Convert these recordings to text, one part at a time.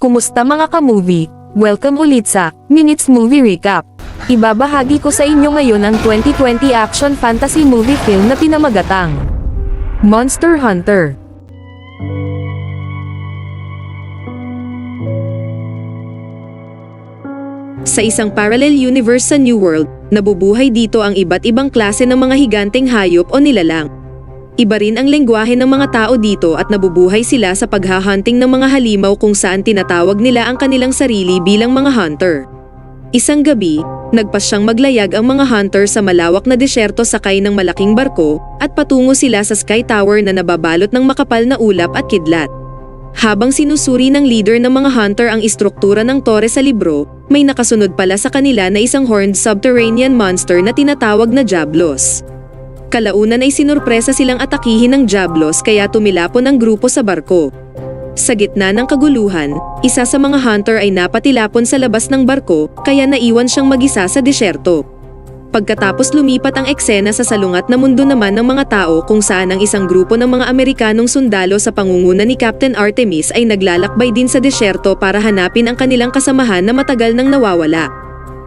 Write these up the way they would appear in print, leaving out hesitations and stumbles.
Kumusta mga ka-movie? Welcome ulit sa Minutes Movie Recap. Ibabahagi ko sa inyo ngayon ang 2020 action fantasy movie film na pinamagatang Monster Hunter. Sa isang parallel universe sa New World, nabubuhay dito ang iba't ibang klase ng mga higanteng hayop o nilalang. Iba rin ang lengguwahe ng mga tao dito at nabubuhay sila sa paghahunting ng mga halimaw kung saan tinatawag nila ang kanilang sarili bilang mga hunter. Isang gabi, nagpasyang maglayag ang mga hunter sa malawak na disyerto sakay ng malaking barko at patungo sila sa Sky Tower na nababalot ng makapal na ulap at kidlat. Habang sinusuri ng leader ng mga hunter ang istruktura ng tore sa libro, may nakasunod pala sa kanila na isang horned subterranean monster na tinatawag na Diablos. Kalaunan ay sinurpresa silang atakihin ng Diablos kaya tumilapon ang grupo sa barko. Sa gitna ng kaguluhan, isa sa mga hunter ay napatilapon sa labas ng barko kaya naiwan siyang mag-isa sa disyerto. Pagkatapos lumipat ang eksena sa salungat na mundo naman ng mga tao kung saan ang isang grupo ng mga Amerikanong sundalo sa pangunguna ni Captain Artemis ay naglalakbay din sa disyerto para hanapin ang kanilang kasamahan na matagal nang nawawala.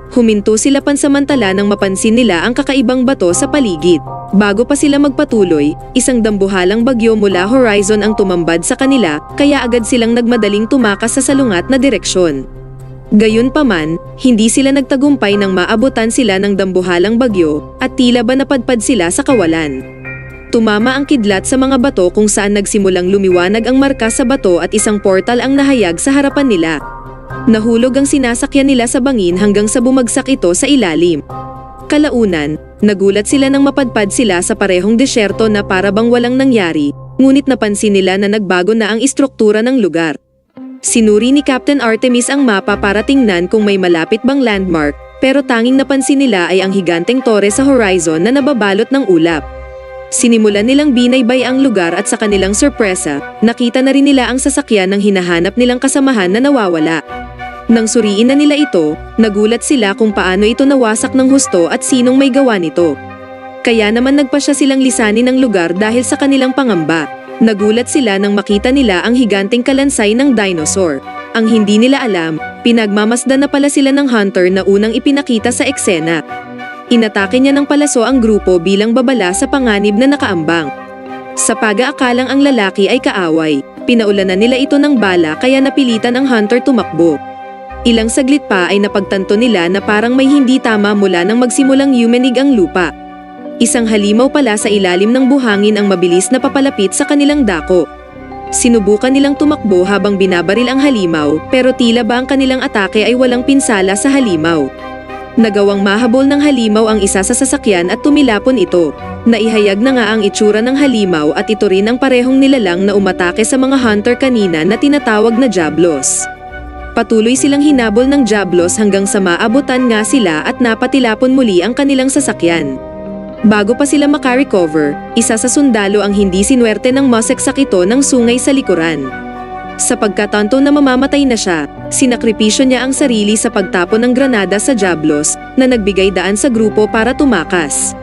Huminto sila pansamantala nang mapansin nila ang kakaibang bato sa paligid. Bago pa sila magpatuloy, isang dambuhalang bagyo mula horizon ang tumambad sa kanila kaya agad silang nagmadaling tumakas sa salungat na direksyon. Gayunpaman, hindi sila nagtagumpay nang maabutan sila ng dambuhalang bagyo at tila ba napadpad sila sa kawalan. Tumama ang kidlat sa mga bato kung saan nagsimulang lumiwanag ang marka sa bato at isang portal ang nahayag sa harapan nila. Nahulog ang sinasakyan nila sa bangin hanggang sa bumagsak ito sa ilalim. Kalaunan, nagulat sila nang mapadpad sila sa parehong disyerto na para bang walang nangyari, ngunit napansin nila na nagbago na ang istruktura ng lugar. Sinuri ni Captain Artemis ang mapa para tingnan kung may malapit bang landmark, pero tanging napansin nila ay ang higanteng tore sa horizon na nababalot ng ulap. Sinimulan nilang binaybay ang lugar at sa kanilang sorpresa, nakita na rin nila ang sasakyan ng hinahanap nilang kasamahan na nawawala. Nang suriin na nila ito, nagulat sila kung paano ito nawasak ng husto at sinong may gawa nito. Kaya naman nagpasya silang lisanin ang lugar dahil sa kanilang pangamba. Nagulat sila nang makita nila ang higanteng kalansay ng dinosaur. Ang hindi nila alam, pinagmamasdan na pala sila ng hunter na unang ipinakita sa eksena. Inatake niya ng palaso ang grupo bilang babala sa panganib na nakaambang. Sa pag-aakalang ang lalaki ay kaaway, pinaulanan nila ito ng bala kaya napilitan ang hunter tumakbo. Ilang saglit pa ay napagtanto nila na parang may hindi tama mula nang magsimulang yumanig ang lupa. Isang halimaw pala sa ilalim ng buhangin ang mabilis na papalapit sa kanilang dako. Sinubukan nilang tumakbo habang binabaril ang halimaw pero tila ba ang kanilang atake ay walang pinsala sa halimaw. Nagawang mahabol ng halimaw ang isa sa sasakyan at tumilapon ito. Naihayag na nga ang itsura ng halimaw at ito rin ang parehong nilalang na umatake sa mga hunter kanina na tinatawag na Diablos. Patuloy silang hinabol ng Diablos hanggang sa maabutan nga sila at napatilapon muli ang kanilang sasakyan. Bago pa sila makarecover, isa sa sundalo ang hindi sinwerte ng maseksak ito ng sungay sa likuran. Sa pagkatanto na mamamatay na siya, sinakripisyo niya ang sarili sa pagtapon ng granada sa Diablos na nagbigay daan sa grupo para tumakas.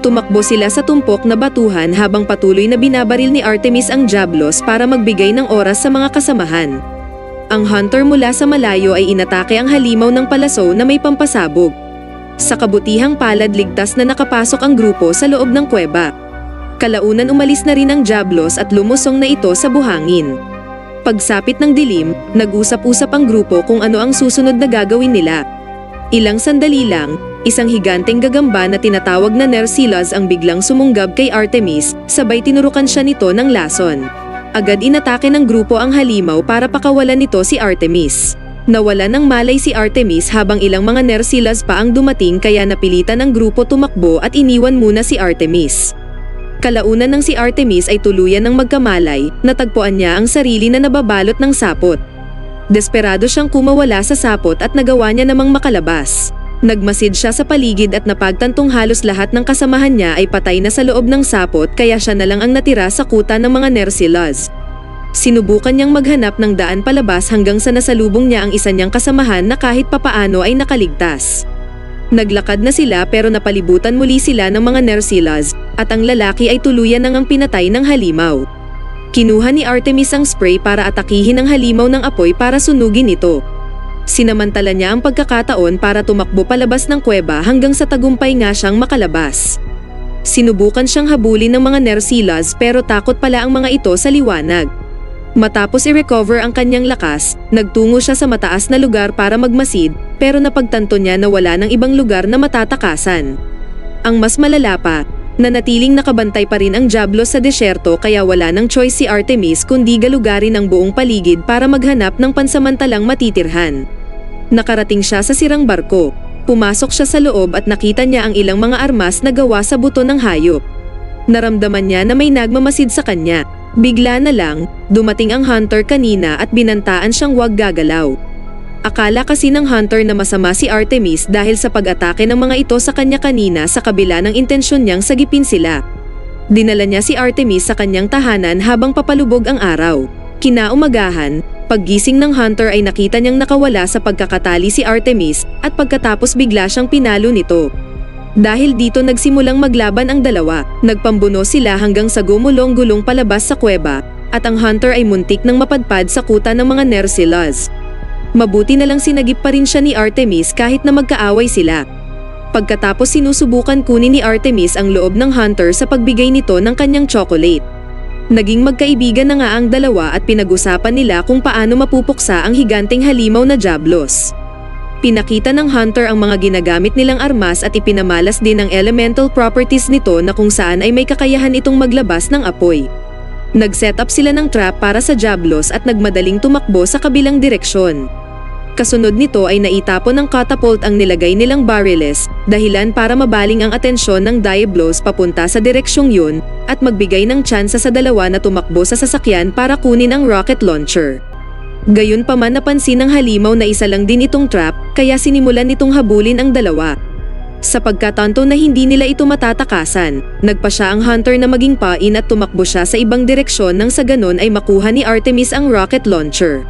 Tumakbo sila sa tumpok na batuhan habang patuloy na binabaril ni Artemis ang Diablos para magbigay ng oras sa mga kasamahan. Ang hunter mula sa malayo ay inatake ang halimaw ng palaso na may pampasabog. Sa kabutihang palad ligtas na nakapasok ang grupo sa loob ng kuweba. Kalaunan umalis na rin ang Diablos at lumusong na ito sa buhangin. Pagsapit ng dilim, nag-usap-usap ang grupo kung ano ang susunod na gagawin nila. Ilang sandali lang, isang higanteng gagamba na tinatawag na Nersilas ang biglang sumunggab kay Artemis, sabay tinurukan siya nito ng lason. Agad inatake ng grupo ang halimaw para pakawalan nito si Artemis. Nawala ng malay si Artemis habang ilang mga Nersilas pa ang dumating kaya napilitan ng grupo tumakbo at iniwan muna si Artemis. Kalaunan ng si Artemis ay tuluyan ng magkamalay, natagpuan niya ang sarili na nababalot ng sapot. Desperado siyang kumawala sa sapot at nagawa niya namang makalabas. Nagmasid siya sa paligid at napagtantong halos lahat ng kasamahan niya ay patay na sa loob ng sapot kaya siya na lang ang natira sa kuta ng mga Nersilas. Sinubukan niyang maghanap ng daan palabas hanggang sa nasalubong niya ang isa niyang kasamahan na kahit papaano ay nakaligtas. Naglakad na sila pero napalibutan muli sila ng mga Nersilas at ang lalaki ay tuluyan nang ang pinatay ng halimaw. Kinuha ni Artemis ang spray para atakihin ang halimaw ng apoy para sunugin ito. Sinamantala niya ang pagkakataon para tumakbo palabas ng kuweba hanggang sa tagumpay nga siyang makalabas. Sinubukan siyang habulin ng mga Nersilas pero takot pala ang mga ito sa liwanag. Matapos i-recover ang kanyang lakas, nagtungo siya sa mataas na lugar para magmasid pero napagtanto niya na wala ng ibang lugar na matatakasan. Ang mas malala pa, nanatiling nakabantay pa rin ang Diablos sa desyerto kaya wala ng choice si Artemis kundi galugarin ang buong paligid para maghanap ng pansamantalang matitirhan. Nakarating siya sa sirang barko. Pumasok siya sa loob at nakita niya ang ilang mga armas na gawa sa buto ng hayop. Naramdaman niya na may nagmamasid sa kanya. Bigla na lang, dumating ang hunter kanina at binantaan siyang huwag gagalaw. Akala kasi ng hunter na masama si Artemis dahil sa pag-atake ng mga ito sa kanya kanina sa kabila ng intensyon niyang sagipin sila. Dinala niya si Artemis sa kanyang tahanan habang papalubog ang araw. Kinaumagahan, paggising ng hunter ay nakita niyang nakawala sa pagkakatali si Artemis at pagkatapos bigla siyang pinalo nito. Dahil dito nagsimulang maglaban ang dalawa, nagpambuno sila hanggang sa gumulong-gulong palabas sa kuweba at ang hunter ay muntik nang mapadpad sa kuta ng mga Nersilas. Mabuti na lang sinagip pa rin siya ni Artemis kahit na magkaaway sila. Pagkatapos sinusubukan kunin ni Artemis ang loob ng hunter sa pagbigay nito ng kanyang chocolate. Naging magkaibigan na nga ang dalawa at pinag-usapan nila kung paano mapupuksa ang higanteng halimaw na Diablos. Pinakita ng hunter ang mga ginagamit nilang armas at ipinamalas din ang elemental properties nito na kung saan ay may kakayahan itong maglabas ng apoy. Nag-set up sila ng trap para sa Diablos at nagmadaling tumakbo sa kabilang direksyon. Kasunod nito ay naitapon ng catapult ang nilagay nilang barriles, dahilan para mabaling ang atensyon ng Diablos papunta sa direksyong yun at magbigay ng tsansa sa dalawa na tumakbo sa sasakyan para kunin ang rocket launcher. Gayunpaman napansin ng halimaw na isa lang din itong trap kaya sinimulan nitong habulin ang dalawa. Sa pagkatanto na hindi nila ito matatakasan, nagpa siya ang hunter na maging pain at tumakbo siya sa ibang direksyon nang sa ganon ay makuha ni Artemis ang rocket launcher.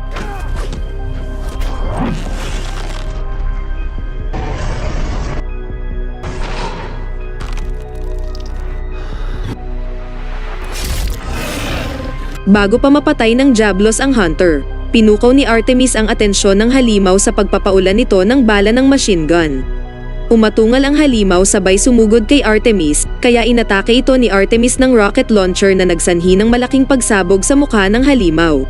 Bago pa mapatay ng Diablos ang hunter, pinukaw ni Artemis ang atensyon ng halimaw sa pagpapaulan nito ng bala ng machine gun. Umatungal ang halimaw sabay sumugod kay Artemis, kaya inatake ito ni Artemis ng rocket launcher na nagsanhi ng malaking pagsabog sa mukha ng halimaw.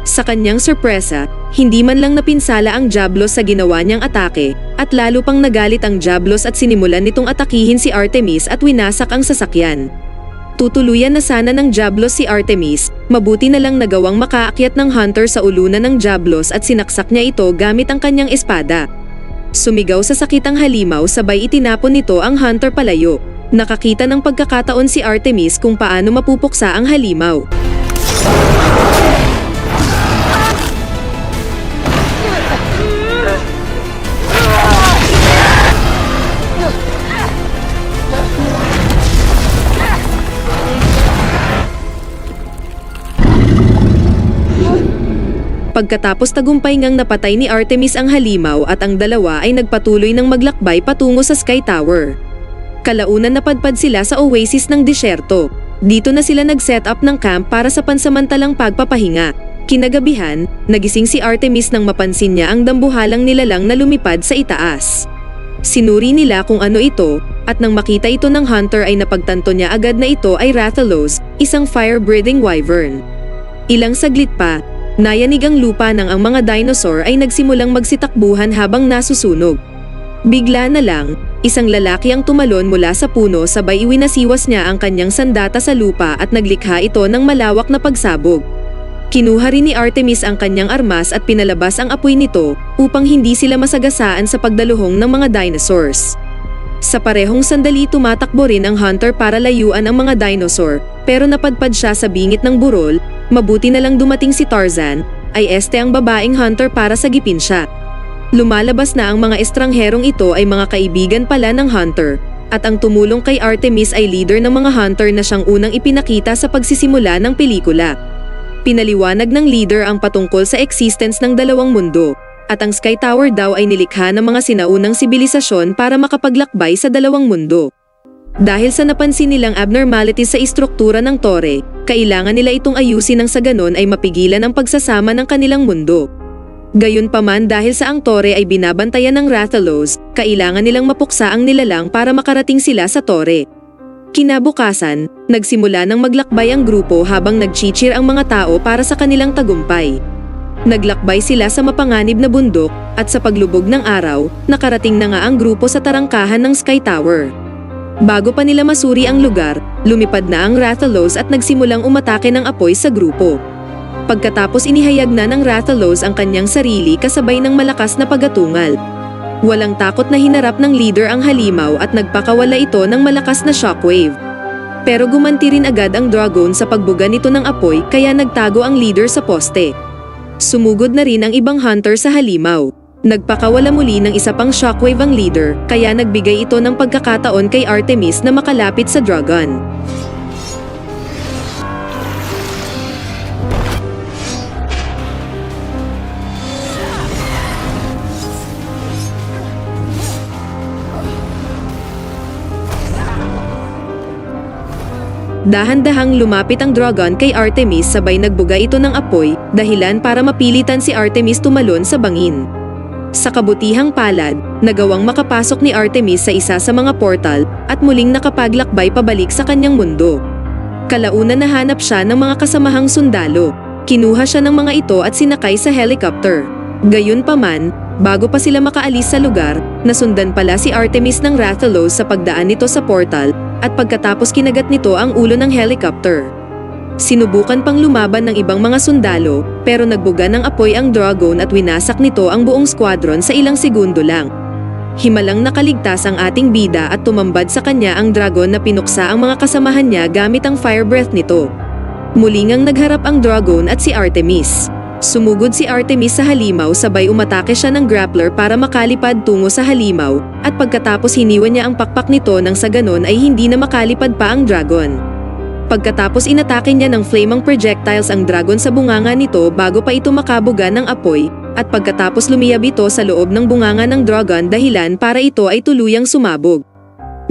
Sa kanyang sorpresa, hindi man lang napinsala ang Diablos sa ginawa niyang atake, at lalo pang nagalit ang Diablos at sinimulan nitong atakihin si Artemis at winasak ang sasakyan. Tutuluyan na sana ng Diablos si Artemis, mabuti na lang nagawang makaakyat ng hunter sa ulunan ng Diablos at sinaksak niya ito gamit ang kanyang espada. Sumigaw sa sakit ang halimaw sabay itinapon nito ang hunter palayo. Nakakita ng pagkakataon si Artemis kung paano mapupuksa ang halimaw. Pagkatapos tagumpay ngang napatay ni Artemis ang halimaw at ang dalawa ay nagpatuloy ng maglakbay patungo sa Sky Tower. Kalaunan napadpad sila sa oasis ng disyerto. Dito na sila nag-set up ng camp para sa pansamantalang pagpapahinga. Kinagabihan, nagising si Artemis nang mapansin niya ang dambuhalang nilalang na lumipad sa itaas. Sinuri nila kung ano ito, at nang makita ito ng hunter ay napagtanto niya agad na ito ay Rathalos, isang fire-breathing wyvern. Ilang saglit pa, nayanig ang lupa nang ang mga dinosaur ay nagsimulang magsitakbuhan habang nasusunog. Bigla na lang, isang lalaki ang tumalon mula sa puno sabay iwinasiwas niya ang kanyang sandata sa lupa at naglikha ito ng malawak na pagsabog. Kinuha rin ni Artemis ang kanyang armas at pinalabas ang apoy nito upang hindi sila masagasaan sa pagdaluhong ng mga dinosaurs. Sa parehong sandali tumatakbo rin ang hunter para layuan ang mga dinosaur, pero napadpad siya sa bingit ng burol. Mabuti na lang dumating si Tarzan, ay ang babaeng hunter para sagipin siya. Lumalabas na ang mga estrangherong ito ay mga kaibigan pala ng hunter, at ang tumulong kay Artemis ay leader ng mga hunter na siyang unang ipinakita sa pagsisimula ng pelikula. Pinaliwanag ng leader ang patungkol sa existence ng dalawang mundo, at ang Sky Tower daw ay nilikha ng mga sinaunang sibilisasyon para makapaglakbay sa dalawang mundo. Dahil sa napansin nilang abnormalities sa istruktura ng tore, kailangan nila itong ayusin nang sa ganon ay mapigilan ang pagsasama ng kanilang mundo. Gayunpaman dahil sa ang tore ay binabantayan ng Rathalos, kailangan nilang mapuksa ang nilalang para makarating sila sa tore. Kinabukasan, nagsimula ng maglakbay ang grupo habang nagchichir ang mga tao para sa kanilang tagumpay. Naglakbay sila sa mapanganib na bundok at sa paglubog ng araw, nakarating na nga ang grupo sa tarangkahan ng Sky Tower. Bago pa nila masuri ang lugar, lumipad na ang Rathalos at nagsimulang umatake ng apoy sa grupo. Pagkatapos inihayag na ng Rathalos ang kanyang sarili kasabay ng malakas na pagatungal. Walang takot na hinarap ng leader ang halimaw at nagpakawala ito ng malakas na shockwave. Pero gumanti rin agad ang dragon sa pagbuga nito ng apoy kaya nagtago ang leader sa poste. Sumugod na rin ang ibang hunter sa halimaw. Nagpakawala muli ng isa pang shockwave ang leader kaya nagbigay ito ng pagkakataon kay Artemis na makalapit sa dragon. Dahan-dahang lumapit ang dragon kay Artemis sabay nagbuga ito ng apoy, dahilan para mapilitan si Artemis tumalon sa bangin. Sa kabutihang palad, nagawang makapasok ni Artemis sa isa sa mga portal at muling nakapaglakbay pabalik sa kanyang mundo. Kalaunan nahanap siya ng mga kasamahang sundalo. Kinuha siya ng mga ito at sinakay sa helicopter. Gayunpaman, bago pa sila makaalis sa lugar, nasundan pala si Artemis ng Rathalos sa pagdaan nito sa portal at pagkatapos kinagat nito ang ulo ng helicopter. Sinubukan pang lumaban ng ibang mga sundalo pero nagbuga ng apoy ang dragon at winasak nito ang buong squadron sa ilang segundo lang. Himalang nakaligtas ang ating bida at tumambad sa kanya ang dragon na pinuksa ang mga kasamahan niya gamit ang fire breath nito. Muli ngang nagharap ang dragon at si Artemis. Sumugod si Artemis sa halimaw sabay umatake siya ng grappler para makalipad tungo sa halimaw at pagkatapos hiniwan niya ang pakpak nito nang sa ganon ay hindi na makalipad pa ang dragon. Pagkatapos inatake niya ng flaming projectiles ang dragon sa bunganga nito bago pa ito makabuga ng apoy at pagkatapos lumiyab ito sa loob ng bunganga ng dragon dahilan para ito ay tuluyang sumabog.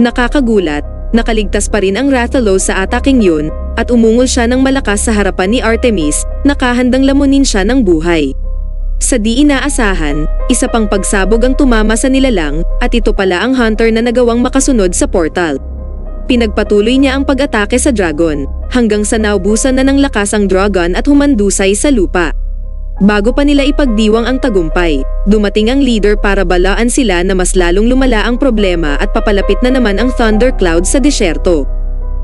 Nakakagulat, nakaligtas pa rin ang Rathalos sa ataking yun at umungol siya ng malakas sa harapan ni Artemis, nakahandang lamunin siya ng buhay. Sa di inaasahan, isa pang pagsabog ang tumama sa nilalang at ito pala ang hunter na nagawang makasunod sa portal. Pinagpatuloy niya ang pag-atake sa dragon, hanggang sa naubusan na ng lakas ang dragon at humandusay sa lupa. Bago pa nila ipagdiwang ang tagumpay, dumating ang leader para balaan sila na mas lalong lumala ang problema at papalapit na naman ang thundercloud sa disyerto.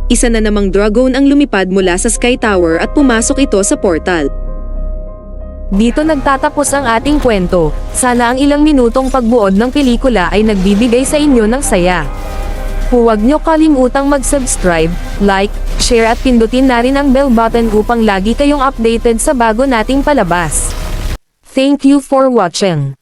Isa na namang dragon ang lumipad mula sa Sky Tower at pumasok ito sa portal. Dito nagtatapos ang ating kwento. Sana ang ilang minutong pagbuod ng pelikula ay nagbibigay sa inyo ng saya. Huwag niyo kalimutang mag-subscribe, like, share at pindutin na rin ang bell button upang lagi kayong updated sa bago nating palabas. Thank you for watching.